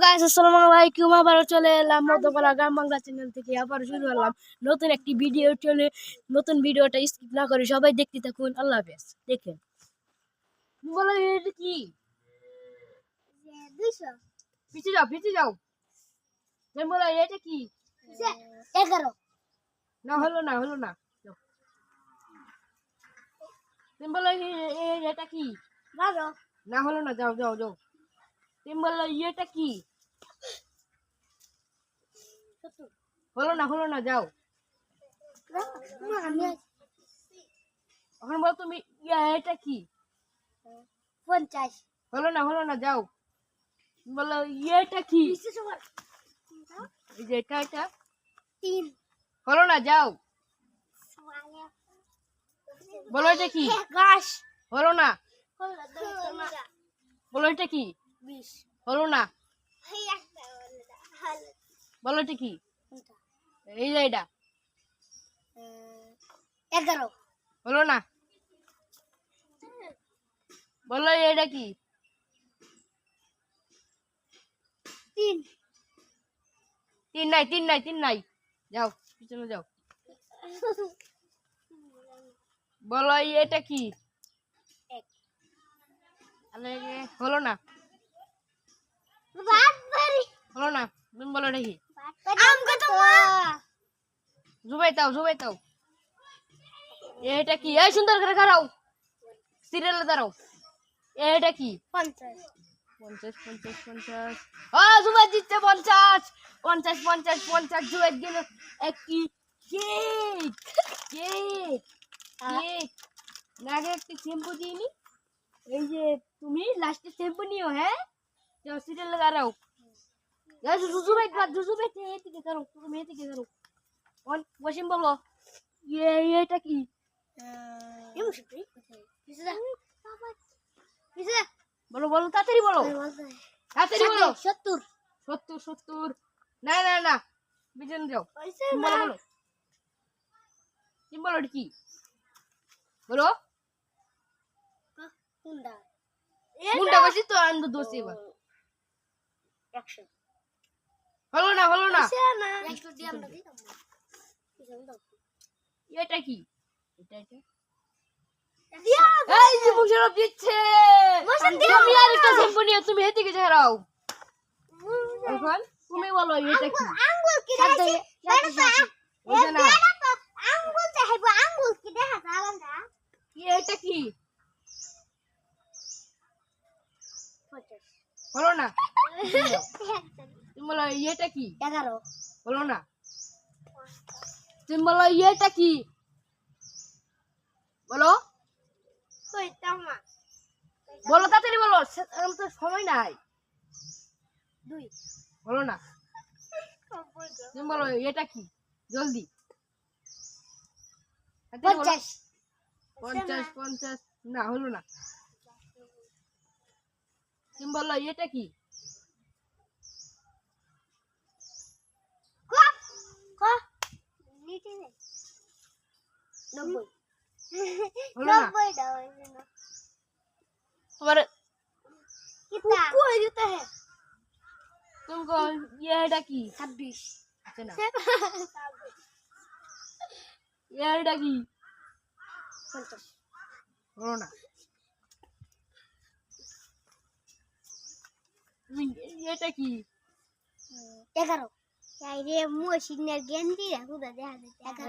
Guys, আসসালামু আলাইকুম। আবার চলে এলাম মধ্যপাড়া গ্রাম বাংলা চ্যানেল থেকে। আবার শুরু করলাম নতুন একটি ভিডিও। নতুন ভিডিওটা স্কিপ না করে সবাই দেখতে থাকুন। আল্লাহ হাফেজ। দেখেন, বলো এটা কি? 200 পিছিয়ে যাও। বলো এটা কি? 11 না হলো না যাও। তুমি বলো এটা কি? 12 না হলো না, যাও। তুমি বলো এটা কি? 70 হলো না, যাও। এখন বলো তুমি এটা কি? 50 হলো না, যাও। বলো এটা কি? এই যে এটা 3 হলো না, যাও। বলো এটা কি? গাছ হলো না। বলো এটা কি? 20 হলো না। বলো এটা কি? এই যে এটা 11 হলো না। বলো এটা কি? 3 তিন নাই। যাও, পিছনে যাও। বলো এটা কি? হলো না। হলো না। তুমি বলো এটা কি? জুবাইতাও। এটা কি? এই সুন্দর করে খারাও, সিরিয়ালে দাঁড়াও। এটা কি? 50 50 জুবাই দিচ্ছে 50 জুবাই দিল একটি কেক নাগে একটি শ্যাম্পু দিইনি। এই যে তুমি লাস্টে শ্যাম্পু নিও। হ্যাঁ, যাও সিরিয়ালে দাঁড়াও। জুবাই এদিকে দাঁড়াও, তুমি এদিকে দাঁড়াও। ওয়াসিম বলো এটা কি? বলো তাড়াতাড়ি বলো। 70 না পিছনে যাও। বলো তুমি বলো এটা কি? বলো মুন্ডা বসি তো আনন্দ দোষে এবার। 100 হলো না। এটা কি? এটা এই যে মুশারফ দিচ্ছে। তুমি আর একটা শ্যাম্পু নিও, তুমি এদিকে ঝাড়াও। এখন তুমি বলো এটা কি? আঙ্গুল কি ওই যে না, আঙ্গুল চাইবো আঙ্গুল কি দেখা যালাম না এটা কি? 50 হলো না। তুমি বলো এটা কি? 11 হলো না। তুমি বলো এটা কি? বলো কইতামা তাড়াতাড়ি বলো, এখন তো সময় নাই। 2 হলো না। তুমি বলো এটা কি? জলদি। তাড়াতাড়ি বলো। 50 না হলো না। তুমি বলো এটা কি? ক নিতে নে 90 হলো না। 90 দাও না তোমার কিতা কই দিতে হে তুমি এটা কি? 26 আছে না। এটা কি? 50 হলো না। তুমি এটা কি? 11 চাই রে মু সিগন্যাল গেন্দি রাখু দা দেখা যাচ্ছে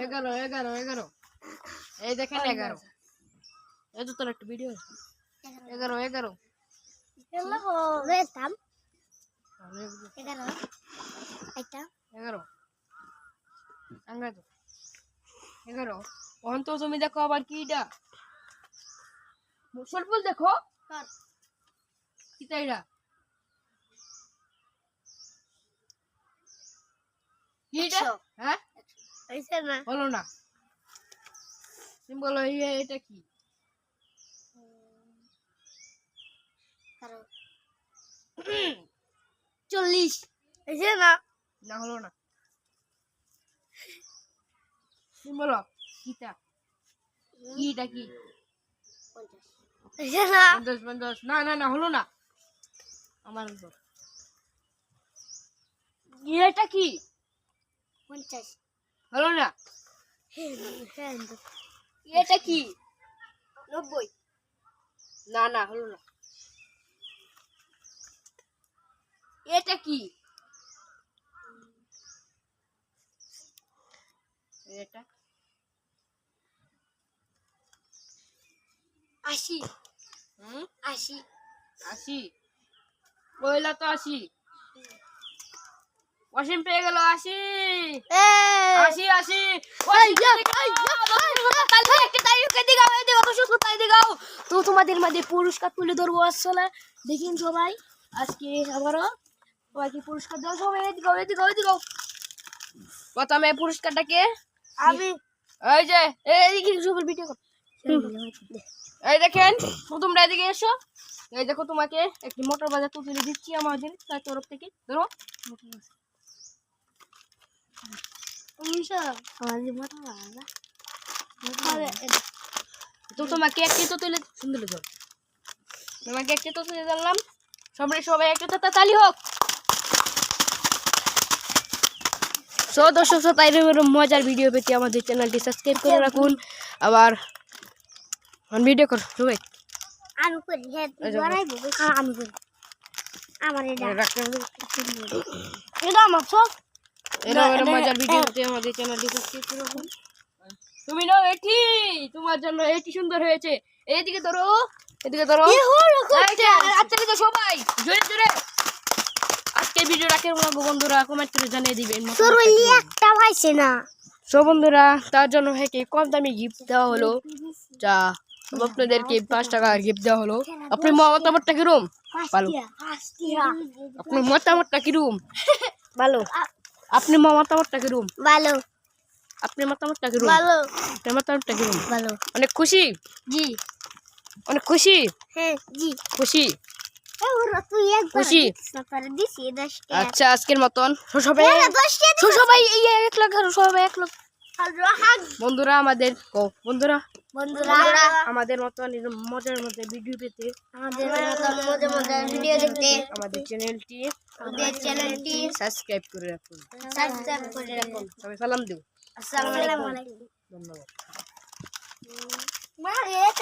11 এই দেখেন 11। এই তো তোর একটা ভিডিও 11 হ্যালো ওয়েলকাম 11 এটা 11 আঙ্গা তো 11। ওহন তো তুমি দেখো আবার কিটা মুসলপুল দেখো কর কিটা এটা কিটা? 100 হ্যাঁ, হইছে না হলো না। তুমি বলো এটা কি? কারো 40 হইছে না না হলো না। তুমি বলো কিটা কি? 50 হইছে না 50 না হলো না। আমার উপর এটা কি 50 হলো না? এটা কি 90 না না হলো না। এটা কি এটা 80 হুম 80 80 পয়লা তো 80 ওয়াসিম পেয়ে গেল 80 80 80 তো তোমাদের মাঝে পুরস্কার তুলে ধরবো আসলে দেখেন সবাই আজকে আবারও সবাইকে পুরস্কার দেওয়া সবাই এদিকে প্রথমে পুরস্কারটাকে আমি এই যে এইদিকে সবার ভিডিও কর এই দেখেন তোমরা এদিকে এসো এই দেখো তোমাকে একটি মোটর বাজার তুলে দিচ্ছি আমাদের তার তরফ থেকে ধরো তো তোমাকে একটি তো তুলে সুন্দর ধর তোমাকে একটি তো তুলে দিলাম সবাই একটা তালি হোক সো দর্শক তাই মজার ভিডিও পেতে আমাদের চ্যানেলটি সাবস্ক্রাইব করে রাখুন আবার ভিডিও কর সবাই আমি করি হ্যাঁ বানাইবো আমি করি আমার এটা আমার সব এরকম মজার ভিডিও পেতে আমাদের চ্যানেলটি সাবস্ক্রাইব করে রাখুন তুমি নাও এটি তোমার জন্য এটি সুন্দর হয়েছে এদিকে ধরো আচ্ছা তো সবাই জোরে জোরে আজকে ভিডিও রাখের বন্ধুরা কমেন্ট করে জানিয়ে দিবেন তোর ওই একটা পাইছে না সো বন্ধুরা তার জন্য হেকে কম দামি গিফট দেওয়া হলো যা আপনাদেরকে 5 টাকা গিফট দেওয়া হলো আপনার মতামতটা কিরকম ভালো আপনার মতামতটা কিরকম ভালো আপনি মতামতটা কিরকম ভালো আপনার মতামতটা কিরকম ভালো আপনার মতামতটা কিরকম ভালো অনেক খুশি জি অনেক খুশি হ্যাঁ জি খুশি তুই একবার খুশি সকালে দিছি 10 টাকা আচ্ছা আজকের মতন সবাই 10 টাকা সবাই এই 1 লাখ সবাই 1 লাখ হাগ বন্ধুরা আমাদের বন্ধুরা বন্ধুরা আমাদের মতন এরকম মজার মজার ভিডিও পেতে আমাদের মতো মজার ভিডিও দেখতে আমাদের চ্যানেলটি সাবস্ক্রাইব করে রাখুন সাবস্ক্রাইব করে রাখুন সবাই সালাম দিও আসসালামু আলাইকুম ধন্যবাদ মা